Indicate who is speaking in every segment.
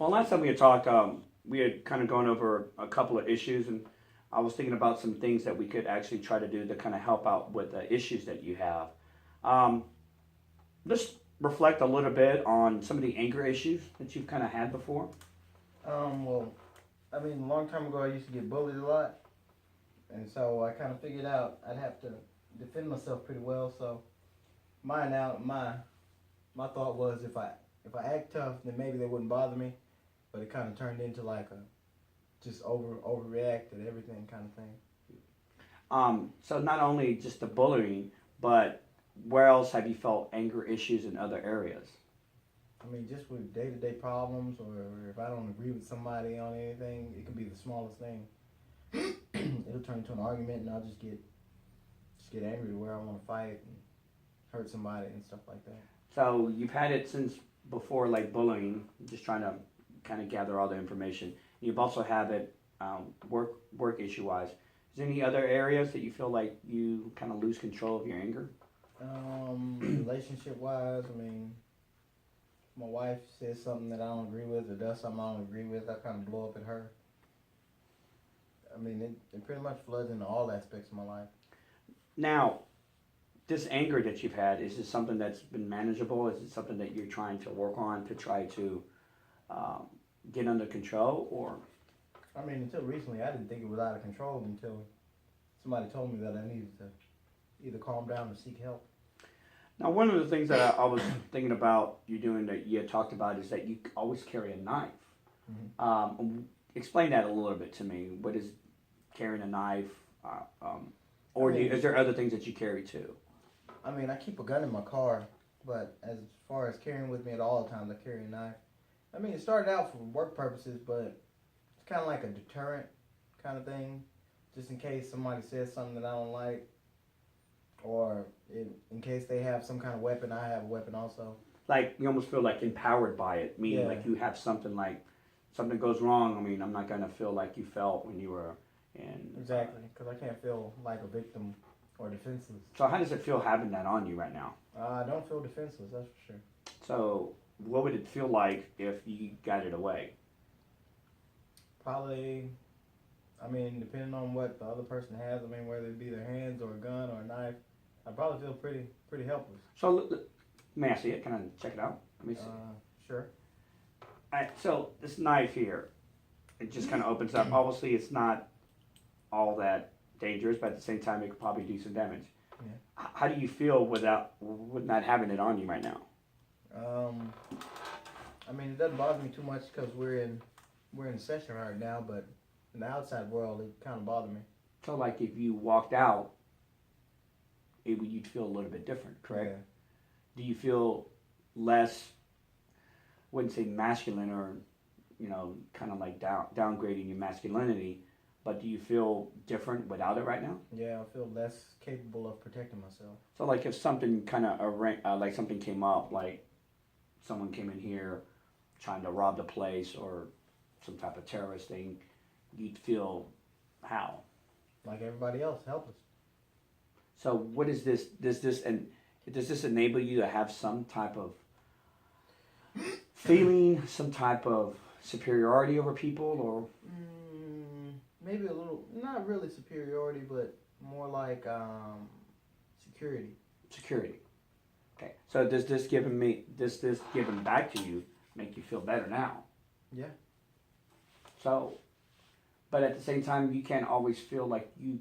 Speaker 1: Well, last time we had talked, we had kind of gone over a couple of issues, and I was thinking about some things that we could actually try to do to kind of help out with the issues that you have. Um, let's reflect a little bit on some of the anger issues that you've kind of had before.
Speaker 2: Well, I mean, a long time ago, I used to get bullied a lot, and so I kind of figured out I'd have to defend myself pretty well. So my thought was if I act tough, then maybe they wouldn't bother me. But it kind of turned into like a just overreacted everything kind of thing.
Speaker 1: So not only just the bullying, but where else have you felt anger issues in other areas?
Speaker 2: I mean, just with day to day problems, or if I don't agree with somebody on anything, it could be the smallest thing. It'll turn into an argument, and I'll just get angry to where I want to fight and hurt somebody and stuff like that.
Speaker 1: So you've had it since before, like bullying, just trying to kind of gather all the information. You've also had it work issue wise. Is there any other areas that you feel like you kind of lose control of your anger?
Speaker 2: Relationship wise, I mean, my wife says something that I don't agree with or does something I don't agree with, I kind of blow up at her. I mean, it pretty much floods into all aspects of my life.
Speaker 1: Now, this anger that you've had, is it something that's been manageable? Is it something that you're trying to work on to try to um, get under control? Or
Speaker 2: I mean, until recently, I didn't think it was out of control until somebody told me that I needed to either calm down or seek help.
Speaker 1: now, one of the things that I was thinking about you doing that you had talked about is that you always carry a knife. Explain that a little bit to me. What is carrying a knife? Or
Speaker 2: I mean,
Speaker 1: is there other things that you carry too?
Speaker 2: I mean, I keep a gun in my car, but as far as carrying with me at all times, I carry a knife. I mean, it started out for work purposes, but it's kind of like a deterrent kind of thing, just in case somebody says something that I don't like, or in case they have some kind of weapon, I have a weapon also.
Speaker 1: Like you almost feel like empowered by it, meaning
Speaker 2: Yeah,
Speaker 1: like you have something like something goes wrong. I mean, I'm not gonna feel like you felt when you were in.
Speaker 2: exactly, because I can't feel like a victim or defenseless.
Speaker 1: So how does it feel having that on you right now?
Speaker 2: I don't feel defenseless, that's for sure.
Speaker 1: So what would it feel like if you got it away?
Speaker 2: Probably, I mean, depending on what the other person has, I mean, whether it be their hands or a gun or a knife, I probably feel pretty helpless.
Speaker 1: So may I see it? Can I check it out? Let me see.
Speaker 2: Sure.
Speaker 1: Alright, so this knife here, it just kind of opens up. Obviously, it's not all that dangerous, but at the same time, it could probably do some damage.
Speaker 2: Yeah.
Speaker 1: How do you feel with not having it on you right now?
Speaker 2: Um, I mean, it doesn't bother me too much because we're in session right now, but in the outside world, it kind of bothered me.
Speaker 1: So, like, if you walked out, you'd feel a little bit different, correct?
Speaker 2: Yeah.
Speaker 1: Do you feel less, wouldn't say masculine or, kind of like downgrading your masculinity, but do you feel different without it right now?
Speaker 2: Yeah, I feel less capable of protecting myself.
Speaker 1: So, like, if something kind of, like something came up, like someone came in here trying to rob the place or some type of terrorist thing, you'd feel how?
Speaker 2: Like everybody else, helpless.
Speaker 1: So, what is this? Does this enable you to have some type of feeling, some type of superiority over people, or
Speaker 2: Maybe a little, not really superiority, but more like security.
Speaker 1: security? Okay. So, does this giving back to you make you feel better now?
Speaker 2: Yeah.
Speaker 1: So, but at the same time, you can't always feel like you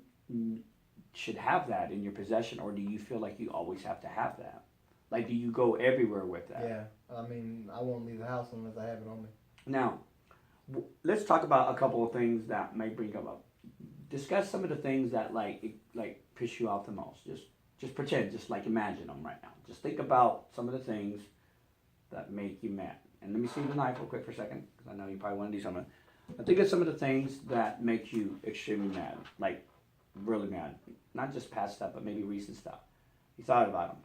Speaker 1: should have that in your possession, or do you feel like you always have to have that? Like, do you go everywhere with that?
Speaker 2: Yeah. I mean, I won't leave the house unless I have it on me.
Speaker 1: Now, let's talk about a couple of things that may bring up. Discuss some of the things that like piss you off the most. Just pretend, just like imagine them right now. Just think about some of the things that make you mad. And let me see the knife real quick for a second, because I know you probably want to do something. But think of some of the things that make you extremely mad, like really mad. Not just past stuff, but maybe recent stuff. You thought about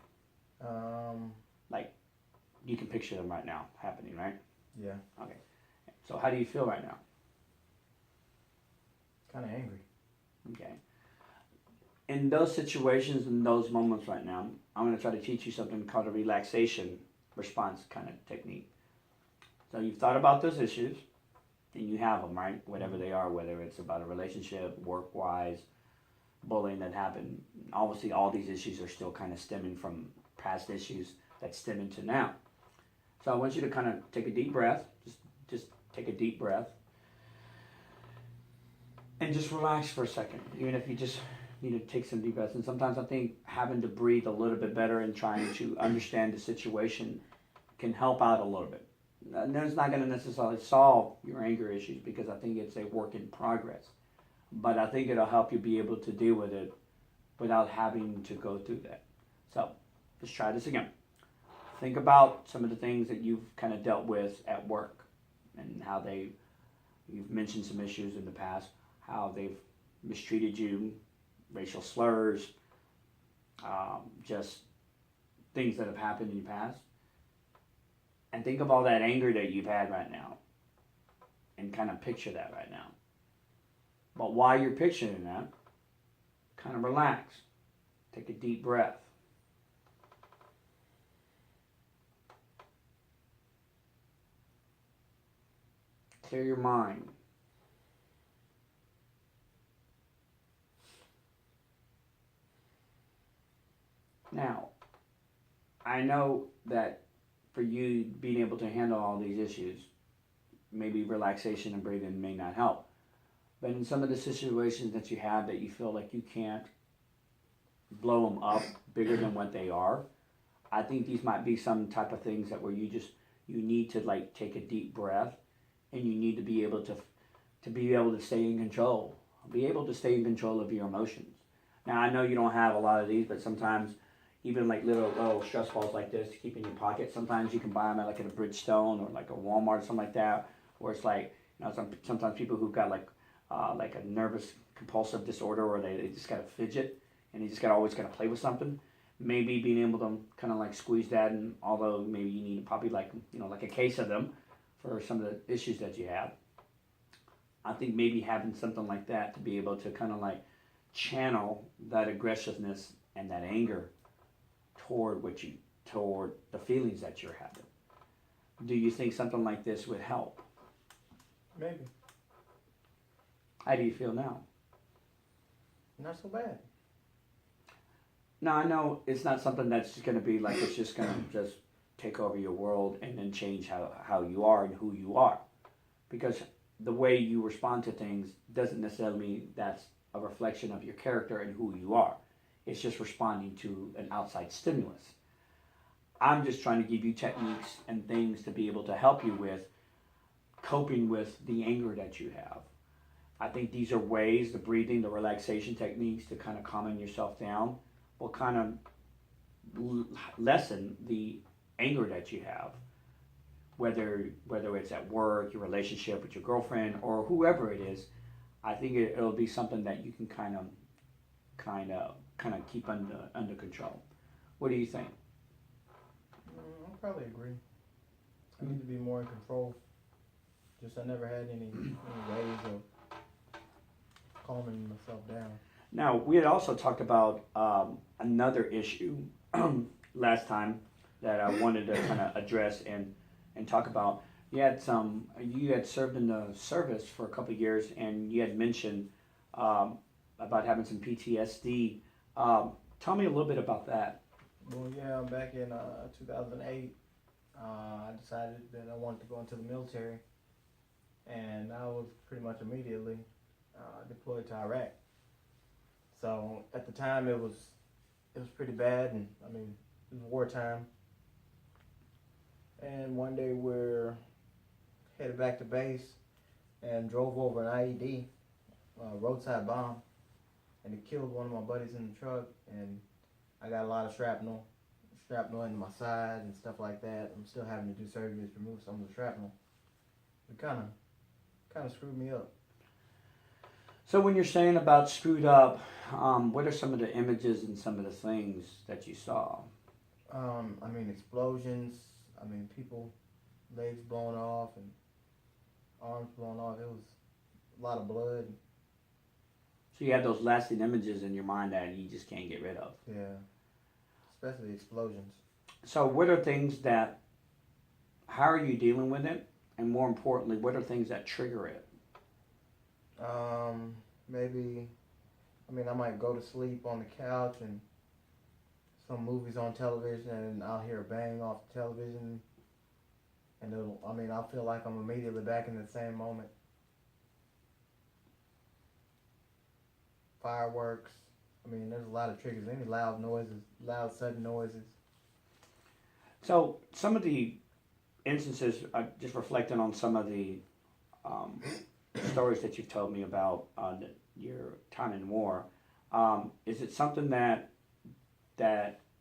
Speaker 1: them. Like, you can picture them right now happening, right?
Speaker 2: Yeah.
Speaker 1: Okay. So how do you feel right now?
Speaker 2: Kind of angry.
Speaker 1: Okay. In those situations, in those moments right now, I'm going to try to teach you something called a relaxation response kind of technique. So you've thought about those issues, and you have them, right? Whatever they are, whether it's about a relationship, work-wise, bullying that happened. Obviously, all these issues are still kind of stemming from past issues that stem into now. So I want you to kind of take a deep breath. Just take a deep breath. And just relax for a second, even if you just need to take some deep breaths. And sometimes I think having to breathe a little bit better and trying to understand the situation can help out a little bit. And it's not going to necessarily solve your anger issues because I think it's a work in progress. But I think it'll help you be able to deal with it without having to go through that. So let's try this again. Think about some of the things that you've kind of dealt with at work and how you've mentioned some issues in the past, how they've mistreated you, racial slurs, just things that have happened in the past. And think of all that anger that you've had right now and kind of picture that right now. But while you're picturing that, kind of relax. Take a deep breath. Clear your mind. Now, I know that for you being able to handle all these issues, maybe relaxation and breathing may not help. But in some of the situations that you have that you feel like you can't blow them up bigger than what they are, I think these might be some type of things that where you need to like take a deep breath and you need to be able to stay in control. Be able to stay in control of your emotions. Now I know you don't have a lot of these, but sometimes even like little stress balls like this to keep in your pocket. Sometimes you can buy them at like at a Bridgestone or like a Walmart or something like that. Where it's like, sometimes people who've got like a nervous compulsive disorder or they just gotta fidget and you just always gotta play with something. Maybe being able to kind of like squeeze that, and although maybe you need probably like a case of them for some of the issues that you have. I think maybe having something like that to be able to kind of like channel that aggressiveness and that anger toward the feelings that you're having. Do you think something like this would help?
Speaker 2: Maybe.
Speaker 1: How do you feel now?
Speaker 2: Not so bad.
Speaker 1: Now I know it's not something that's just going to be like it's just going to just take over your world and then change how you are and who you are. Because the way you respond to things doesn't necessarily mean that's a reflection of your character and who you are. It's just responding to an outside stimulus. I'm just trying to give you techniques and things to be able to help you with coping with the anger that you have. I think these are ways, the breathing, the relaxation techniques to kind of calming yourself down will kind of lessen the anger that you have. Whether it's at work, your relationship with your girlfriend, or whoever it is, I think it'll be something that you can kind of keep under control. What do you think?
Speaker 2: I probably agree. I need to be more in control. Just I never had any ways of calming myself down.
Speaker 1: Now, we had also talked about another issue last time that I wanted to kind of address and talk about. You had served in the service for a couple of years, and you had mentioned about having some PTSD. Tell me a little bit about that.
Speaker 2: Well, yeah, back in 2008, I decided that I wanted to go into the military, and I was pretty much immediately deployed to Iraq. So at the time, it was pretty bad, and I mean, it was wartime. And one day we're headed back to base and drove over an IED, roadside bomb, and it killed one of my buddies in the truck, and I got a lot of shrapnel in my side and stuff like that. I'm still having to do surgery to remove some of the shrapnel. It kind of screwed me up.
Speaker 1: So when you're saying about screwed up, what are some of the images and some of the things that you saw?
Speaker 2: I mean, explosions. I mean, people, legs blown off and arms blown off. It was a lot of blood.
Speaker 1: So you have those lasting images in your mind that you just can't get rid of.
Speaker 2: Yeah, especially explosions.
Speaker 1: So what are things how are you dealing with it? And more importantly, what are things that trigger it?
Speaker 2: Maybe, I mean, I might go to sleep on the couch and some movies on television, and I'll hear a bang off the television, and I'll feel like I'm immediately back in the same moment. Fireworks. I mean, there's a lot of triggers. Any loud noises, loud sudden noises.
Speaker 1: So some of the instances, just reflecting on some of the stories that you've told me about your time in war, is it something that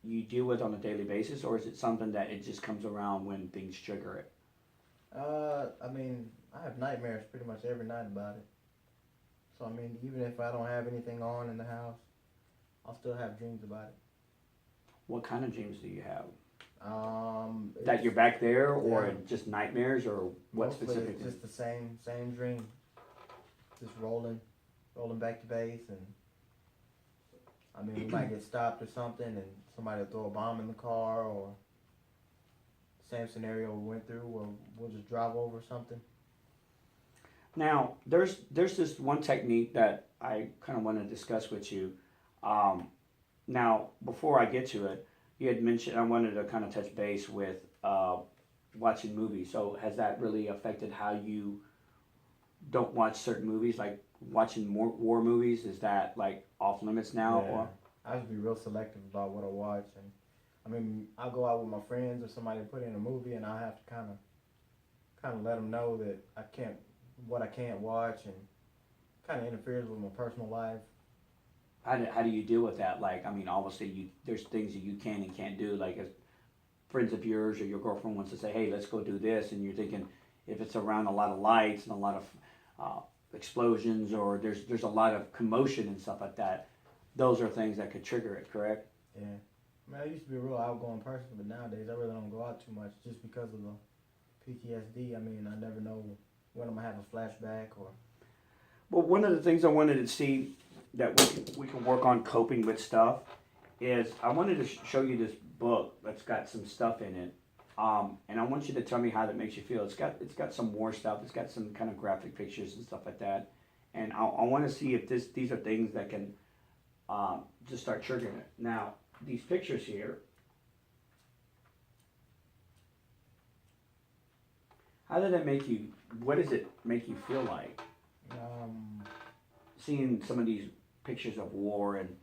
Speaker 1: you deal with on a daily basis, or is it something that it just comes around when things trigger it?
Speaker 2: I mean, I have nightmares pretty much every night about it. So I mean, even if I don't have anything on in the house, I'll still have dreams about it.
Speaker 1: What kind of dreams do you have? That
Speaker 2: It's-
Speaker 1: you're back there, or
Speaker 2: yeah.
Speaker 1: just nightmares, or what
Speaker 2: Mostly
Speaker 1: specifically?
Speaker 2: it's just the same dream. Just rolling back to base, and I mean, we might get stopped or something, and somebody will throw a bomb in the car, or same scenario we went through, where we'll just drive over something.
Speaker 1: Now, there's this one technique that I kind of want to discuss with you. Now, before I get to it, you had mentioned I wanted to kind of touch base with watching movies. So has that really affected how you don't watch certain movies, like watching more war movies? Is that like off limits now?
Speaker 2: Yeah.
Speaker 1: Or
Speaker 2: I have to be real selective about what I watch, and I mean, I'll go out with my friends or somebody to put in a movie, and I have to kind of let them know that I can't watch, and kind of interferes with my personal life.
Speaker 1: how do you deal with that? Like, I mean, obviously there's things that you can and can't do. Like, as friends of yours or your girlfriend wants to say, hey, let's go do this, and you're thinking if it's around a lot of lights and a lot of explosions, or there's a lot of commotion and stuff like that, those are things that could trigger it, correct?
Speaker 2: Yeah. I mean, I used to be a real outgoing person, but nowadays I really don't go out too much just because of the PTSD. I mean, I never know when I'm gonna have a flashback or.
Speaker 1: Well, one of the things I wanted to see that we can work on coping with stuff is I wanted to show you this book that's got some stuff in it, and I want you to tell me how that makes you feel. It's got some war stuff. It's got some kind of graphic pictures and stuff like that, and I want to see if these are things that can just start triggering it. Now, these pictures here. How did that make you? What does it make you feel like? Seeing some of these pictures of war and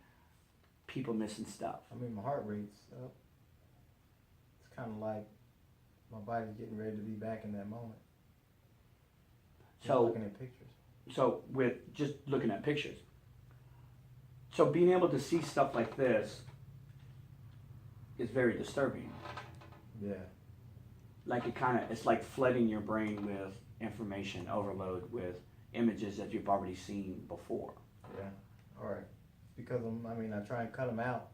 Speaker 1: people missing stuff.
Speaker 2: I mean, my heart rate's up. It's kind of like my body's getting ready to be back in that moment. Just
Speaker 1: So
Speaker 2: looking at pictures.
Speaker 1: So with just looking at pictures. So being able to see stuff like this is very disturbing.
Speaker 2: Yeah.
Speaker 1: Like it's like flooding your brain with information overload with images that you've already seen before.
Speaker 2: Yeah. All right. Because I try and cut them out,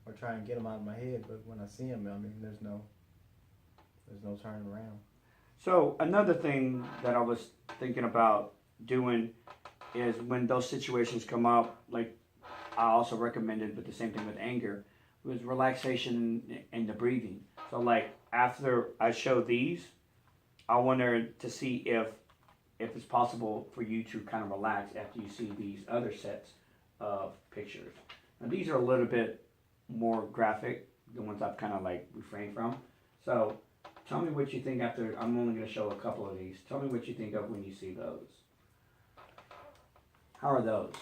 Speaker 2: or try and get them out of my head. But when I see them, I mean, there's no turning around.
Speaker 1: So another thing that I was thinking about doing is when those situations come up, like I also recommended, but the same thing with anger, was relaxation and the breathing. So like after I show these, I wanted to see if it's possible for you to kind of relax after you see these other sets of pictures. Now these are a little bit more graphic, the ones I've kind of like refrained from. So tell me what you think after, I'm only going to show a couple of these. Tell me what you think of when you see those. How are those?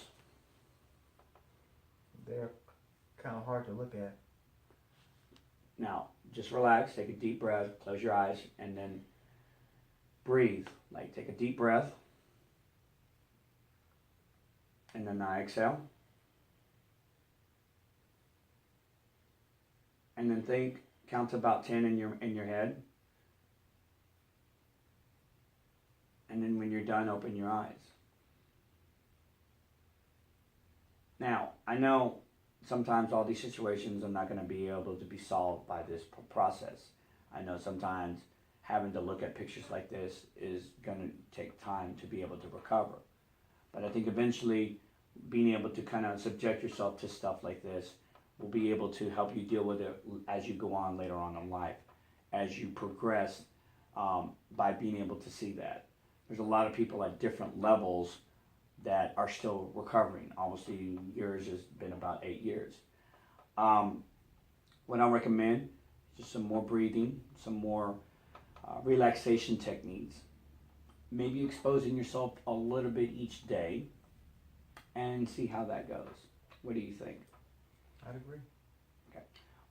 Speaker 2: They're kind of hard to look at.
Speaker 1: Now, just relax, take a deep breath, close your eyes, and then breathe. Like take a deep breath, and then I exhale. And then think, count to about 10 in your head. And then when you're done, open your eyes. Now, I know sometimes all these situations are not going to be able to be solved by this process. I know sometimes having to look at pictures like this is going to take time to be able to recover. But I think eventually being able to kind of subject yourself to stuff like this will be able to help you deal with it as you go on later on in life. As you progress by being able to see that. There's a lot of people at different levels that are still recovering. Obviously, yours has been about 8 years. What I recommend is just some more breathing, some more relaxation techniques. Maybe exposing yourself a little bit each day and see how that goes. What do you think?
Speaker 2: I'd agree.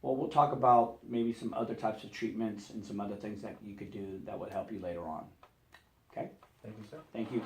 Speaker 1: Well, we'll talk about maybe some other types of treatments and some other things that you could do that would help you later on. Okay?
Speaker 2: Thank you, sir.
Speaker 1: Thank you.